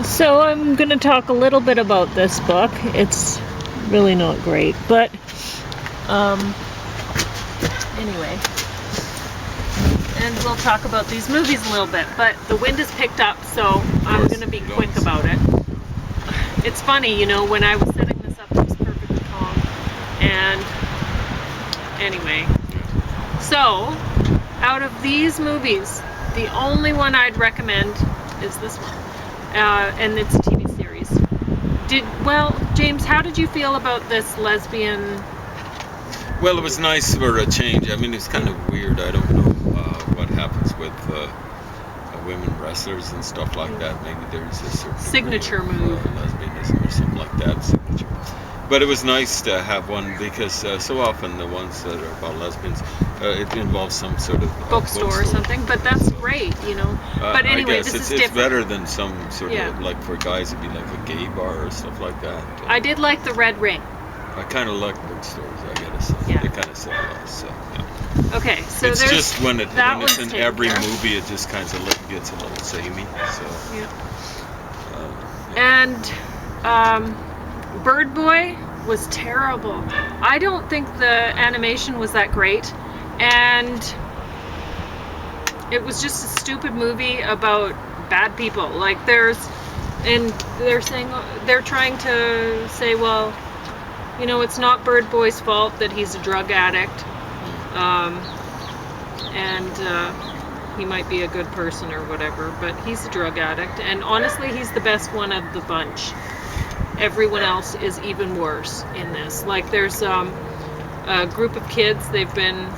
So I'm going to talk a little bit about this book. It's really not great, but anyway. And we'll talk about these movies a little bit, but the wind has picked up, so I'm going to be quick about it. It's funny, you know, when I was setting this up, it was perfectly calm. And anyway, so out of these movies, the only one I'd recommend is this one. And it's a TV series. James, how did you feel about this lesbian? Well, it was nice for a change. I mean, it's kind of weird. I don't know what happens with women wrestlers and stuff like that. Maybe there's a certain signature move, lesbianism or something like that. Signature. But it was nice to have one because so often the ones that are about lesbians, it involves some sort of bookstore or something. But that's great, you know. But anyway, this is different. It's better than some sort of, like for guys, it'd be like a gay bar or stuff like that. I did like the Red Ring. I kind of like bookstores, I gotta say. Yeah. They kind of sell a lot, so yeah. Okay, so it's just when it's in every care. movie, it just kind of gets a little samey. So yeah. And Bird Boy was terrible. I don't think the animation was that great, and it was just a stupid movie about bad people. Like they're trying to say, well, you know, it's not Bird Boy's fault that he's a drug addict, and he might be a good person or whatever, but he's a drug addict, and honestly, he's the best one of the bunch. Everyone else is even worse in this. Like, there's a group of kids, they've been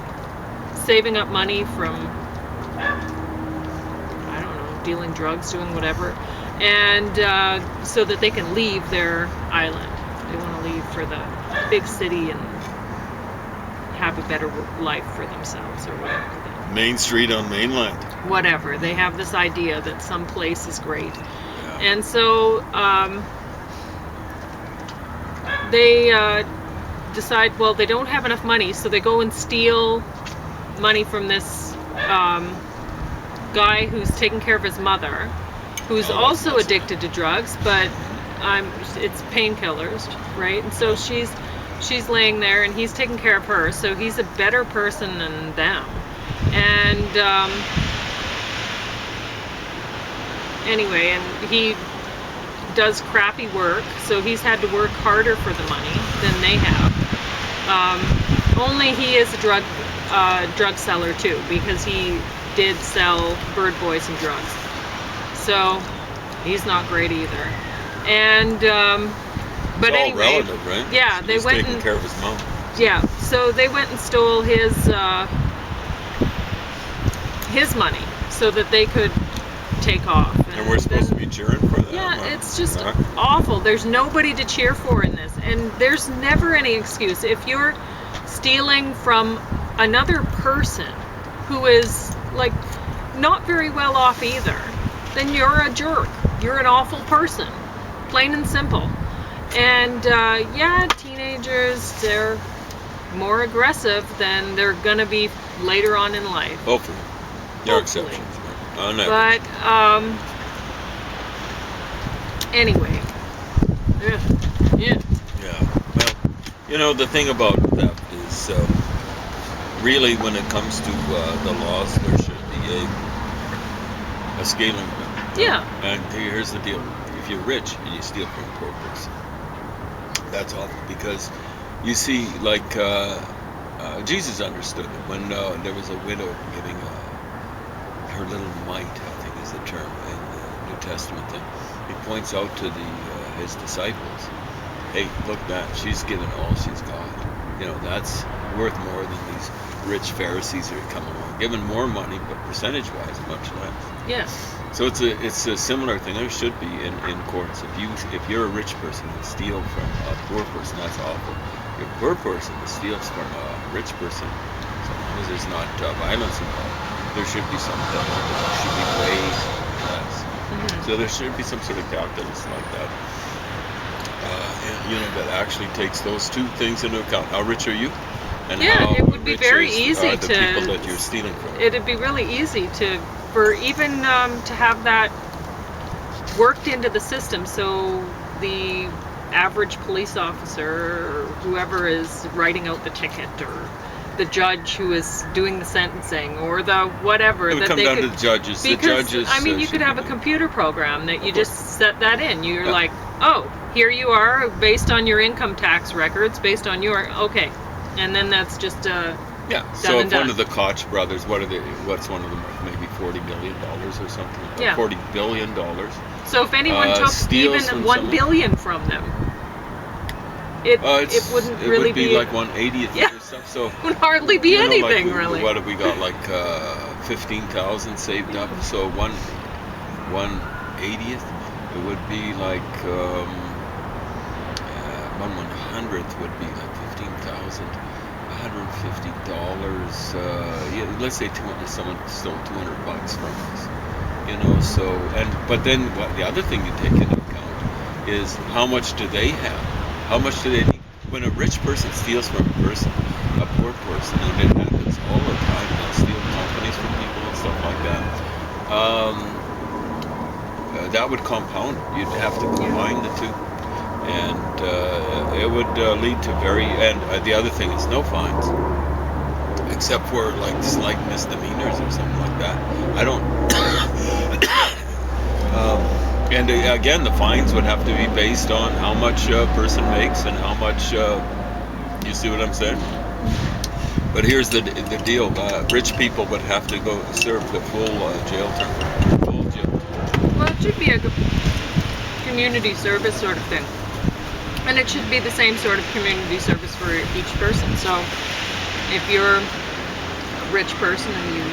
saving up money from, I don't know, dealing drugs, doing whatever, and so that they can leave their island. They want to leave for the big city and have a better life for themselves or whatever. Main Street on mainland. Whatever. They have this idea that some place is great. Yeah. And so they decide, well, they don't have enough money, so they go and steal money from this guy who's taking care of his mother, who's also addicted to drugs, but it's painkillers, right? And so she's laying there, and he's taking care of her, so he's a better person than them. And anyway, and he does crappy work, so he's had to work harder for the money than they have. Only he is a drug seller too, because he did sell Bird Boy some drugs. So he's not great either. And but it's all anyway, relative, right? Yeah, so they went taking care of his mom. Yeah, so they went and stole his money so that they could take off. And we're supposed to be cheering for them. Yeah, it's just awful. There's nobody to cheer for in this, and there's never any excuse. If you're stealing from another person who is like not very well off either, then you're a jerk. You're an awful person, plain and simple. And yeah, teenagers, they're more aggressive than they're gonna be later on in life. Hopefully. There are exceptions. But anyway. Yeah. Well, you know, the thing about theft is really when it comes to the laws, there should be a scaling. Yeah. And here's the deal: if you're rich and you steal from a poor person, that's awful, because you see, like Jesus understood it when there was a widow giving her little mite, I think is the term in the New Testament. Thing. He points out to his disciples, "Hey, look, that she's given all she's got. You know, that's worth more than these rich Pharisees who are coming along, giving more money, but percentage-wise, much less." Yes. So it's a similar thing. There should be in courts. If you're a rich person and steal from a poor person, that's awful. If you're a poor person that steals from a rich person, so long as there's not violence involved, there should be some penalty. There should be way less. Mm-hmm. So there should be some sort of calculus like that. That actually takes those two things into account. How rich are you? And how it would be very easy are the people that you're stealing from. It'd be really easy for even to have that worked into the system, so the average police officer or whoever is writing out the ticket, or the judge who is doing the sentencing, or the whatever, It would that come they down could, to the judges. because The judges. I mean, you should could have a be- computer program that you course. just set that in. You're Yeah. like, oh, here you are, based on your income tax records, based on your, okay, and then that's just Yeah. Done So and if one done. of the Koch brothers, what's one of them worth? Maybe $40 million or something. Yeah. $40 billion. so if anyone took steals even from 1 someone. billion from them, it wouldn't It really would be like 1/80th Yeah. or stuff. So would hardly be you know, anything like, really. What have we got? Like 15,000 saved up. So 1/80th, it would be like 1/100th would be like 15,000. $150. Yeah, let's say 200. Someone stole $200 from us. You know. So but then the other thing you take into account is how much do they have? How much do they need? When a rich person steals from a poor person, and it happens all the time. They'll steal companies from people and stuff like that. That would compound. You'd have to combine the two, and it would lead to the other thing is no fines, except for like slight misdemeanors or something like that. I don't. And again, the fines would have to be based on how much a person makes and how much. You see what I'm saying? But here's the deal: rich people would have to go serve the full jail term. Full jail. Well, it should be a community service sort of thing, and it should be the same sort of community service for each person. So, if you're a rich person and you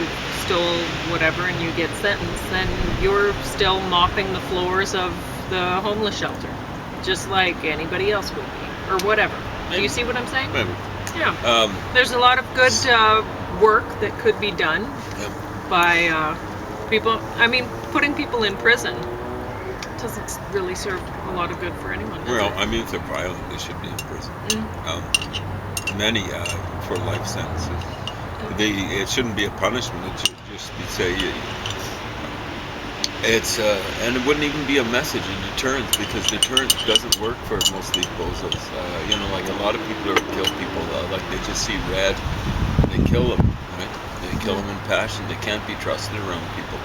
stole whatever and you get sentenced, then you're still mopping the floors of the homeless shelter, just like anybody else would be, or whatever. Do you see what I'm saying? Maybe. Yeah. There's a lot of good work that could be done by people. I mean, putting people in prison doesn't really serve a lot of good for anyone, does Well, it? I mean, if they're violent, they should be in prison. Many for life sentences. It shouldn't be a punishment. It should just be and it wouldn't even be a message in deterrence, because deterrence doesn't work for most of these bozos. You know, like a lot of people who kill people, like they just see red, they kill them, right? They kill them in passion. They can't be trusted around people.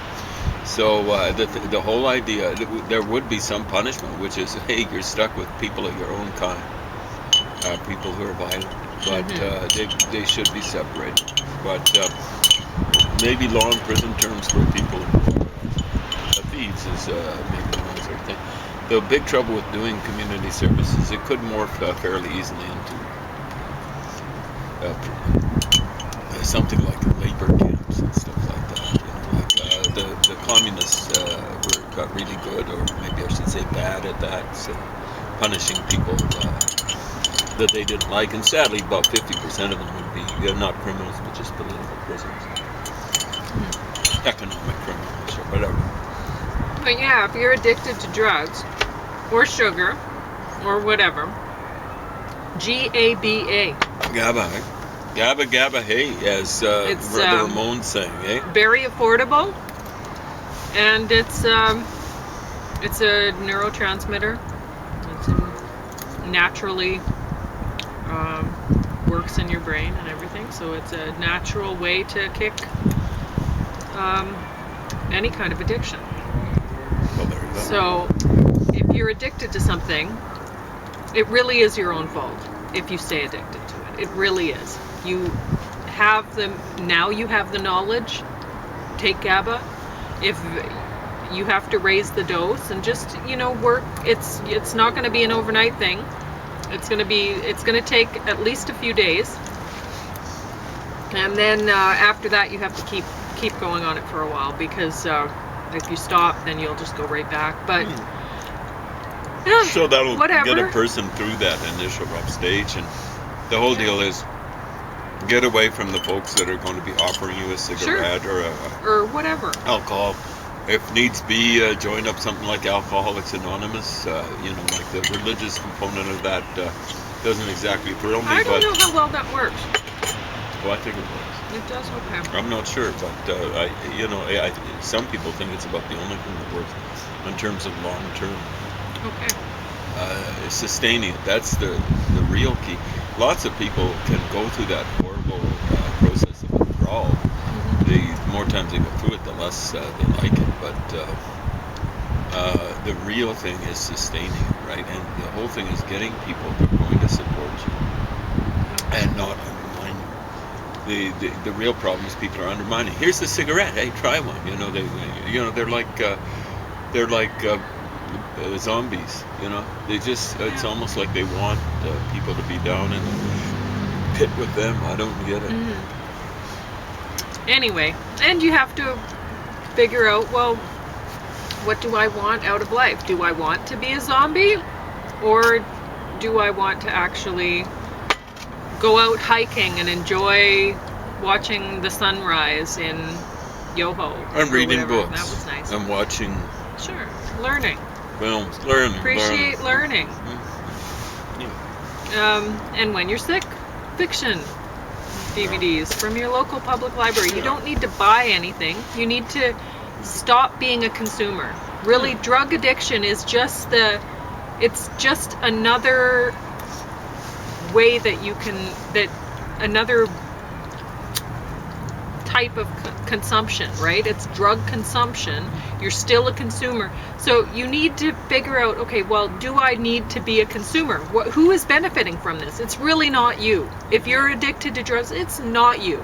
So the whole idea, there would be some punishment, which is, hey, you're stuck with people of your own kind, people who are violent, but they should be separated. But maybe long prison terms for people who are thieves is maybe the one sort of thing. The big trouble with doing community services, it could morph fairly easily into something like labor camps and stuff like that. You know, like the communists got really good, or maybe I should say bad at that, so punishing people that they didn't like, and sadly about 50% of them would be not criminals but just political prisoners, economic criminals or whatever. But yeah, if you're addicted to drugs or sugar or whatever, GABA. GABA, eh? Gabba, hey, as the Ramones sang, eh? Very affordable, and it's a neurotransmitter. It's naturally works in your brain and everything, so it's a natural way to kick any kind of addiction. Well, there you go. So if you're addicted to something, it really is your own fault if you stay addicted to it. It really is. You have the knowledge. Take GABA. If you have to raise the dose and just work, it's not going to be an overnight thing. It's going to take at least a few days, and then after that you have to keep going on it for a while, because if you stop, then you'll just go right back. But so that'll whatever. get a person through that initial rough stage, and the whole deal is get away from the folks that are going to be offering you a cigarette or whatever, alcohol. If needs be, join up something like Alcoholics Anonymous. Like the religious component of that doesn't exactly thrill me. I don't know how well that works. Well, I think it works. It does. Okay. I'm not sure, but some people think it's about the only thing that works in terms of long term. Okay. Sustaining it. That's the real key. Lots of people can go through that horrible process of withdrawal. The more times they go through it, the less they like it. But the real thing is sustaining it, right? And the whole thing is getting people who are going to support you and not undermine you. The real problem is people are undermining. Here's the cigarette. Hey, try one. They're like zombies. They just, it's almost like they want people to be down in the pit with them. I don't get it. Anyway, and you have to figure out, well, what do I want out of life? Do I want to be a zombie, or do I want to actually go out hiking and enjoy watching the sunrise in Yoho? I'm reading books. That was nice. I'm watching. Sure, learning. Films, learning. Appreciate learning. Yeah. And when you're sick, fiction DVDs from your local public library. You don't need to buy anything. You need to stop being a consumer. Really, drug addiction is just it's just another way that you can, another type of consumption, right? It's drug consumption. You're still a consumer. So you need to figure out, okay, well, do I need to be a consumer? Who is benefiting from this? It's really not you. If you're addicted to drugs, it's not you.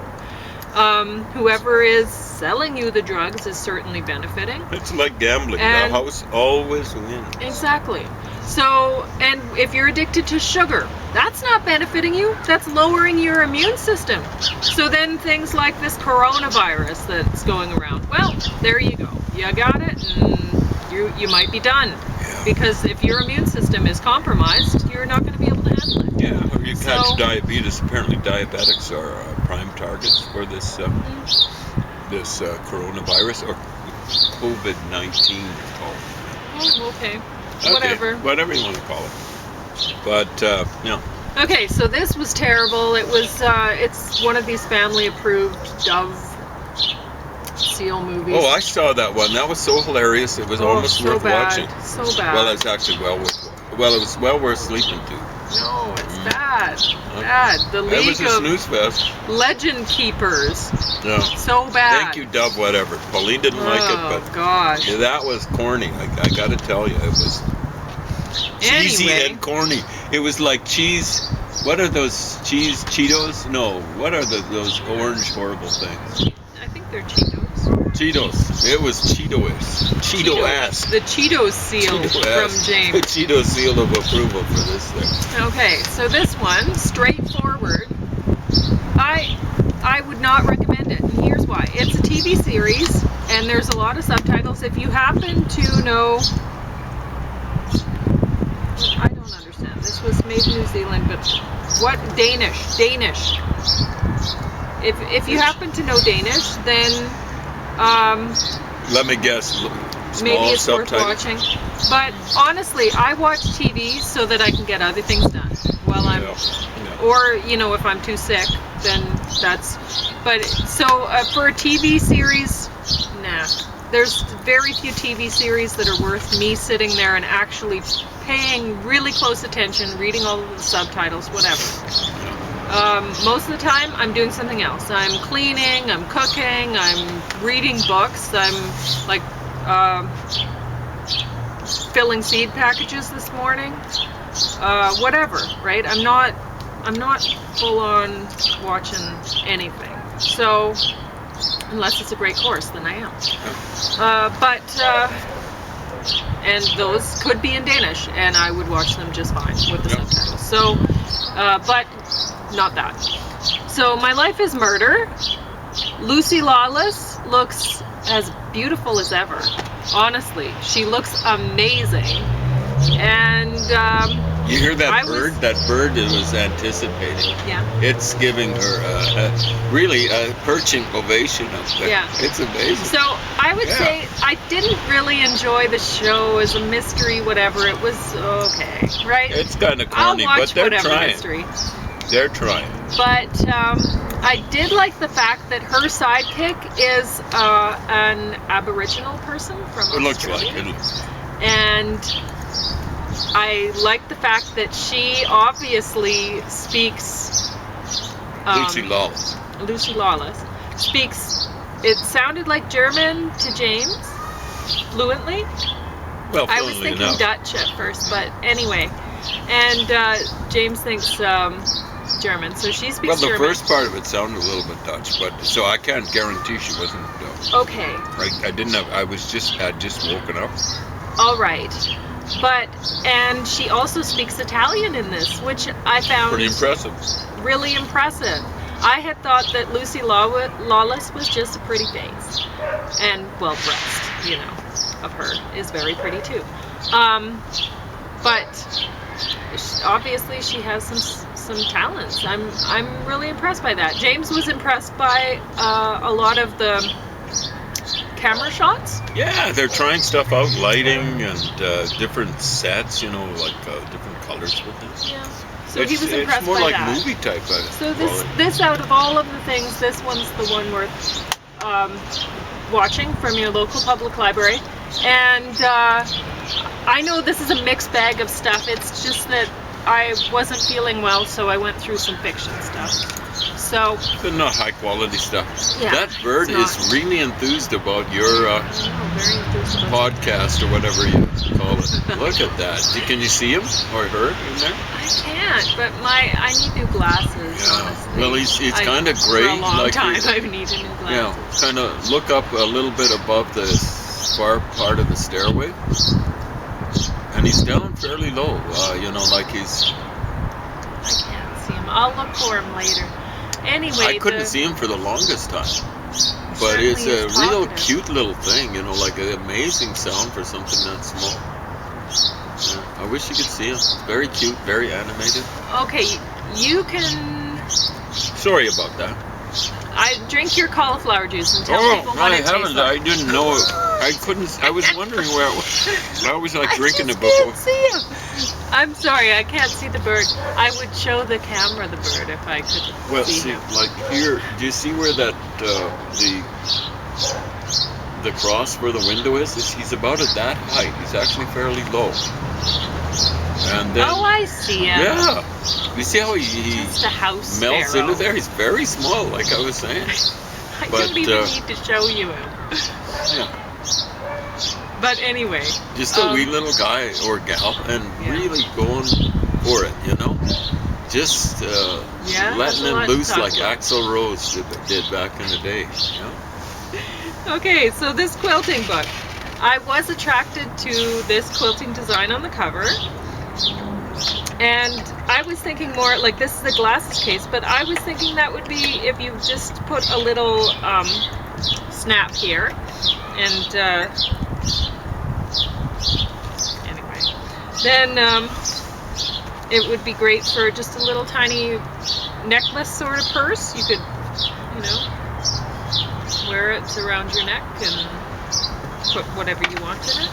Whoever is selling you the drugs is certainly benefiting. It's like gambling. The house always wins. Exactly. So, and if you're addicted to sugar, that's not benefiting you. That's lowering your immune system. So then things like this coronavirus that's going around, well, there you go. You got it, and you might be done. Yeah. Because if your immune system is compromised, you're not going to be able to handle it. Yeah, or you catch diabetes. Apparently diabetics are prime targets for this coronavirus, or COVID-19 called. Oh, okay. Whatever you want to call it. But, yeah. Okay, so this was terrible. It was, it's one of these family-approved Dove seal movies. Oh, I saw that one. That was so hilarious. It was almost so worth bad. watching. So bad. Well, it's actually it was well worth sleeping to. No, it's bad. Bad. The It was League a of snooze fest. Legend Keepers. Yeah. So bad. Thank you, Dove, whatever. Pauline didn't like it, but gosh. yeah, that was corny. I got to tell you, it was cheesy and corny. It was like cheese. What are those Cheetos? No. What are those orange horrible things? I think they're Cheetos. Cheetos. It was Cheeto-ish. Cheeto-ass. The Cheetos seal from James. The Cheeto seal of approval for this thing. Okay, so this one, straightforward. I would not recommend it, and here's why. It's a TV series, and there's a lot of subtitles. If you happen to know, I don't understand. This was made in New Zealand, but what Danish? If you happen to know Danish, then let me guess. Maybe it's worth subtitles. watching. But honestly, I watch TV so that I can get other things done while I'm, or if I'm too sick, then that's. But so for a TV series, nah. There's very few TV series that are worth me sitting there and actually paying really close attention, reading all of the subtitles, whatever. Most of the time, I'm doing something else. I'm cleaning, I'm cooking, I'm reading books, I'm like filling seed packages this morning. Whatever, right? I'm not full on watching anything. So, unless it's a great course, then I am. And those could be in Danish, and I would watch them just fine with the subtitles. So, but not that. So, My Life is Murder. Lucy Lawless looks as beautiful as ever. Honestly, she looks amazing. And you hear that bird? That bird was anticipating. Yeah. It's giving her really a perching ovation up there. Yeah. It's amazing. So I would say I didn't really enjoy the show as a mystery, whatever. It was okay, right? It's kind of corny, but they're trying. Mystery. They're trying. But I did like the fact that her sidekick is an Aboriginal person from It looks Australia. like it. And I like the fact that she obviously speaks. Lucy Lawless speaks. It sounded like German to James, fluently. Well, I was thinking enough. Dutch at first, but anyway. And James thinks German, so she speaks Well, the German. first part of it sounded a little bit Dutch, but so I can't guarantee she wasn't. Okay. I didn't have. I had just woken up. All right. And she also speaks Italian in this, which I found Pretty impressive. really impressive. I had thought that Lucy Lawless was just a pretty face, and well, breast, you know, of her is very pretty too. But obviously she has some talents. I'm really impressed by that. James was impressed by a lot of the camera shots. Yeah, they're trying stuff out, lighting and different sets, you know, like different colors with it. Yeah. So he was impressed it's more by like that. movie type. So this out of all of the things, this one's the one worth watching from your local public library. And I know this is a mixed bag of stuff. It's just that I wasn't feeling well, so I went through some fiction stuff. So But not high quality stuff. Yeah, That bird it's is really enthused about your very enthused about it. podcast or whatever you call it. Look at that. Can you see him or her in there? I can't, but I need new glasses. Honestly. Well, he's kind of For great. a long like time, he's- I've needed new glasses. Yeah, kind of look up a little bit above the far part of the stairway, and he's down fairly low. You know, like he's. I can't see him. I'll look for him later. Anyway, I couldn't see him for the longest time, but certainly it's a is real talkative. cute little thing. You know, like an amazing sound for something that small. Yeah, I wish you could see him. Very cute, very animated. Okay, you can. Sorry about that. I drink your cauliflower juice and tell people Oh, what I it tastes haven't. like. I didn't know. I couldn't. I was wondering where it was. I was like I drinking just it before. can't see him. I'm sorry, I can't see the bird. I would show the camera the bird if I could Well, see see, him. like here, do you see where that the cross where the window is? He's about at that height. He's actually fairly low. And then, Oh, I see him. yeah, you see how he Just a house melts sparrow. into there? He's very small, like I was saying. I but, don't even need to show you him. Yeah, But anyway, just a wee little guy or gal, and Yeah. really going for it, you know. Just Yeah, letting there's a lot him to loose talk like about. Axl Rose did back in the day. You know? okay, so this quilting book. I was attracted to this quilting design on the cover. And I was thinking more, like this is a glasses case, but I was thinking that would be if you just put a little snap here. And anyway, then it would be great for just a little tiny necklace sort of purse. You could, you know, wear it around your neck and put whatever you want in it.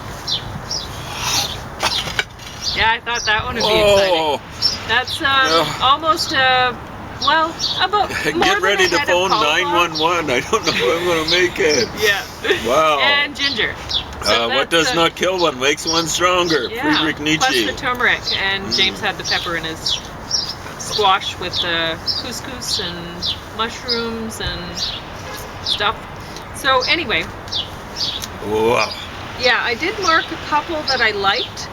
Yeah, I thought that one would be exciting. Oh, That's Yeah. almost well, about more get than ready a to head of phone cauliflower. 911. I don't know if I'm going to make it. Yeah. Wow. And ginger. So What that's, does not kill one makes one stronger. Yeah. Friedrich Plus Nietzsche. the turmeric, and James had the pepper in his squash with the couscous and mushrooms and stuff. So anyway, Wow. yeah, I did mark a couple that I liked.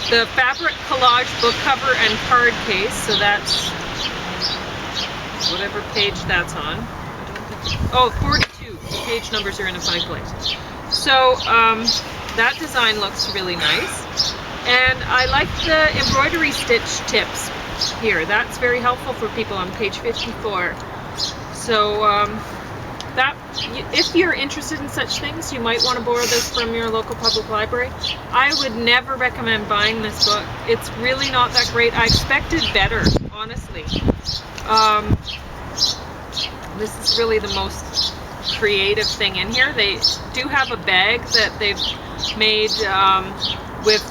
The fabric collage book cover and card case, so that's whatever page that's on. I don't think. Oh, 42. The page numbers are in a funny place. So that design looks really nice. And I like the embroidery stitch tips here. That's very helpful for people on page 54. So that if you're interested in such things, you might want to borrow this from your local public library. I would never recommend buying this book. It's really not that great. I expected better, honestly. This is really the most creative thing in here. They do have a bag that they've made with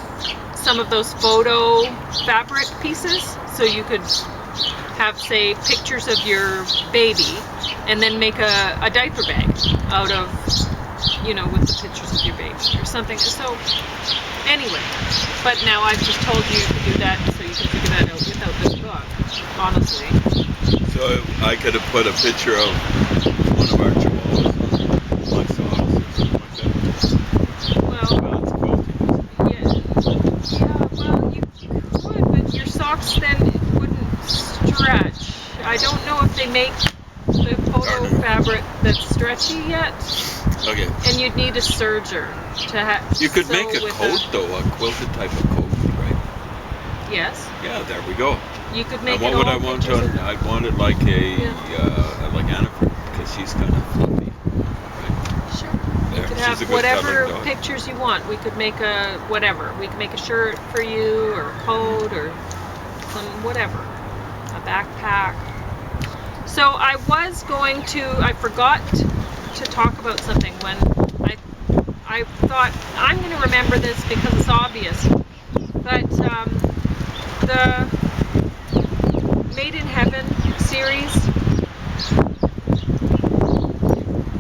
some of those photo fabric pieces, so you could have, say, pictures of your baby, and then make a diaper bag out of, you know, with the pictures of your baby or something. So anyway, but now I've just told you to do that, so you can figure that out without this book, honestly. So I could have put a picture of one of our chihuahuas on my socks or something like that. Well, Well, it's quilting. yeah, well, you could, but your socks then wouldn't stretch. I don't know if they make the photo fabric that's stretchy yet. Okay. And you'd need a serger to have. You could make a coat though, a quilted type of coat, right? Yes. Yeah, there we go. You could make And what it would all I want pictures on? of- I'd want it like like Anna, because she's kind of fluffy. Right? Sure. There, You could she's a have good whatever cuddling dog. pictures you want. We could make a whatever. We could make a shirt for you, or a coat, or some whatever. A backpack. So I was going to. I forgot to talk about something when I thought I'm going to remember this because it's obvious. But the Made in Heaven series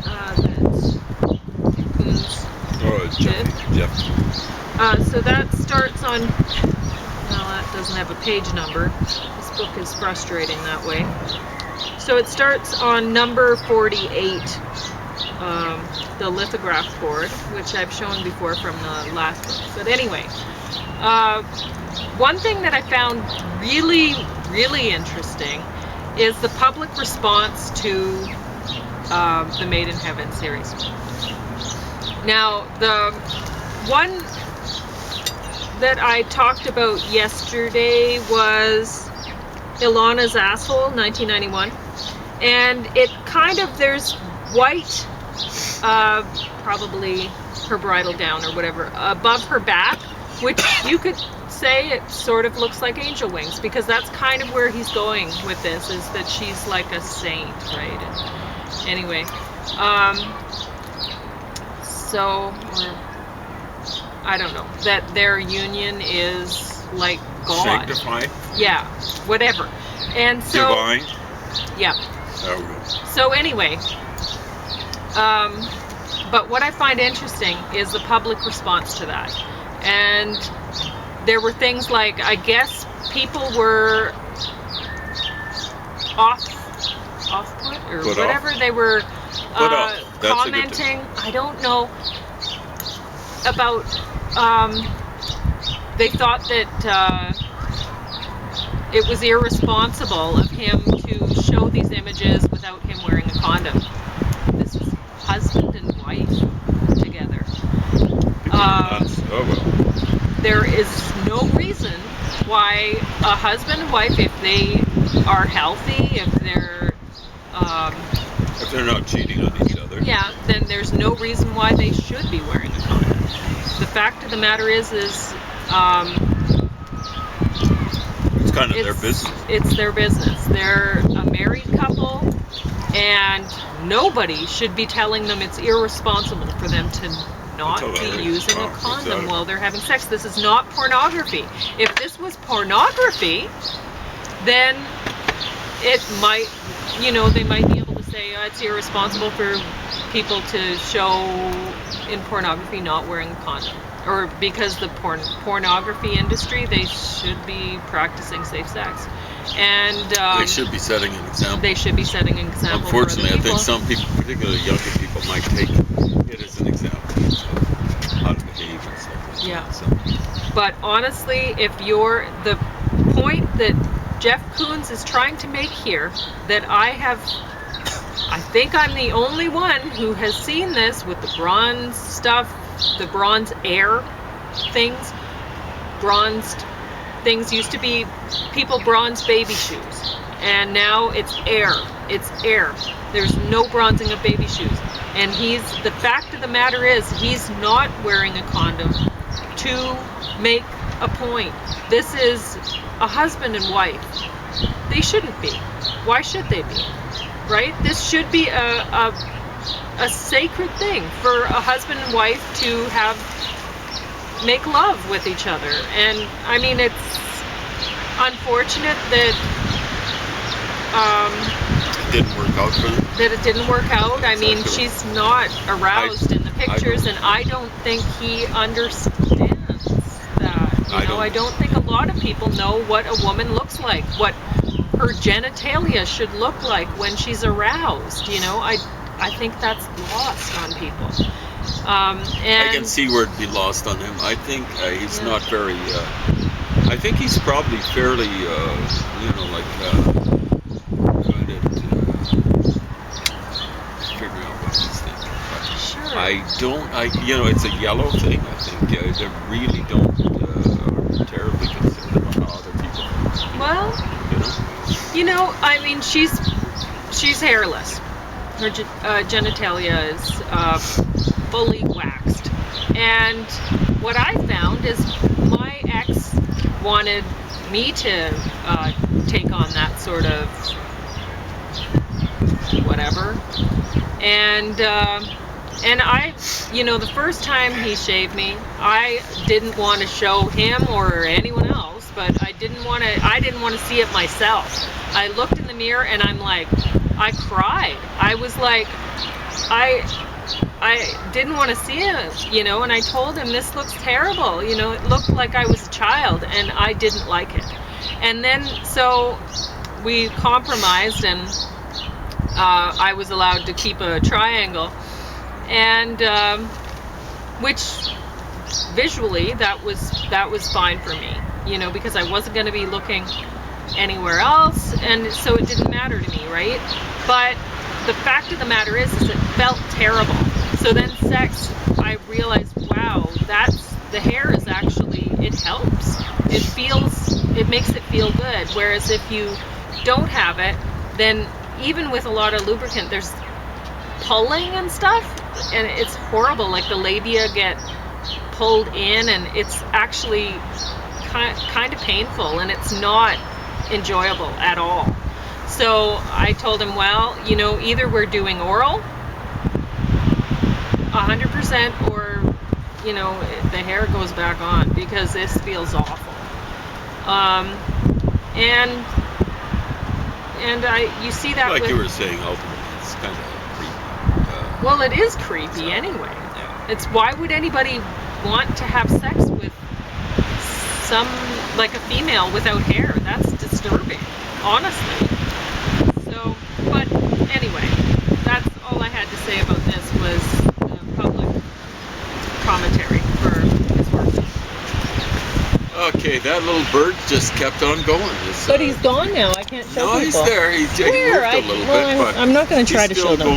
that Koons Oh, it's Jeff. so that starts on, well, that doesn't have a page number. This book is frustrating that way. So it starts on number 48, the lithograph board, which I've shown before from the last book. But anyway, one thing that I found really, really interesting is the public response to the Made in Heaven series. Now, the one that I talked about yesterday was Ilana's Asshole, 1991. And it kind of, there's white, probably her bridal gown or whatever, above her back, which you could say it sort of looks like angel wings, because that's kind of where he's going with this, is that she's like a saint, right? And anyway, so, or, I don't know, that their union is like God. Sanctified. Yeah, whatever. And so, Divine. yeah. There we go. So anyway, but what I find interesting is the public response to that. And there were things like, I guess people were off-put or Put whatever. off. They were Put off. That's a good commenting, I don't know, about, they thought that it was irresponsible of him to show these images without him wearing a condom. This is husband and wife together. Oh well. There is no reason why a husband and wife, if they are healthy, if they're not cheating on each other. yeah, then there's no reason why they should be wearing a condom. The fact of the matter is it's kind of their business. It's their business. They're a married couple, and nobody should be telling them it's irresponsible for them to not be using a condom while they're having sex. This is not pornography. If this was pornography, then it might, they might be able to say, oh, it's irresponsible for people to show in pornography not wearing a condom. Or because the pornography industry, they should be practicing safe sex. And they should be setting an example. They should be setting an example. Unfortunately, for other people. I think some people, particularly younger people, might take it as an example of how to behave and stuff like Yeah. that. So. But honestly, if you're the point that Jeff Koons is trying to make here, that I think I'm the only one who has seen this with the bronze stuff, the bronze air things. Bronzed things used to be people bronze baby shoes, and now it's air. It's air. There's no bronzing of baby shoes. And the fact of the matter is, he's not wearing a condom to make a point. This is a husband and wife. They shouldn't be. Why should they be? Right? This should be a sacred thing for a husband and wife to make love with each other. And I mean, it's unfortunate that It didn't work out for them. that it didn't work out. I mean, Exactly. she's not aroused in the pictures, and I don't think he understands that. I don't think a lot of people know what a woman looks like, what her genitalia should look like when she's aroused. I think that's lost on people. And I can see where it'd be lost on him. I think he's not very. I think he's probably fairly, good at figuring out what he's thinking. But sure. it's a yellow thing. I think they really don't terribly concerned about how other people. Well, I mean, she's hairless. Her genitalia is fully waxed. And what I found is my ex wanted me to take on that sort of whatever. And I, the first time he shaved me, I didn't want to show him or anyone else, but I didn't want to see it myself. I looked in the mirror and I'm like, I cried. I was like, I didn't want to see it, and I told him, this looks terrible. It looked like I was a child, and I didn't like it. And then, so we compromised, and I was allowed to keep a triangle, and which visually that was fine for me, because I wasn't going to be looking anywhere else, and so it didn't matter to me, right? But the fact of the matter is it felt terrible. So then sex, I realized, wow, the hair is actually, it helps. It makes it feel good. Whereas if you don't have it, then even with a lot of lubricant, there's pulling and stuff, and it's horrible. Like the labia get pulled in, and it's actually kind of painful, and it's not enjoyable at all. So I told him, well, either we're doing oral 100%, or the hair goes back on, because this feels awful. And you see that, like you were saying, ultimately it's kind of creepy. Well, it is creepy anyway. Yeah. It's, why would anybody want to have sex with like a female without hair? That's disturbing, honestly. So, but anyway, that's all I had to say about this, was the public commentary for his work. Okay, that little bird just kept on going. But he's gone now. I can't show people. No, he's there. He moved a little bit, but I'm not going to try he's to still show them.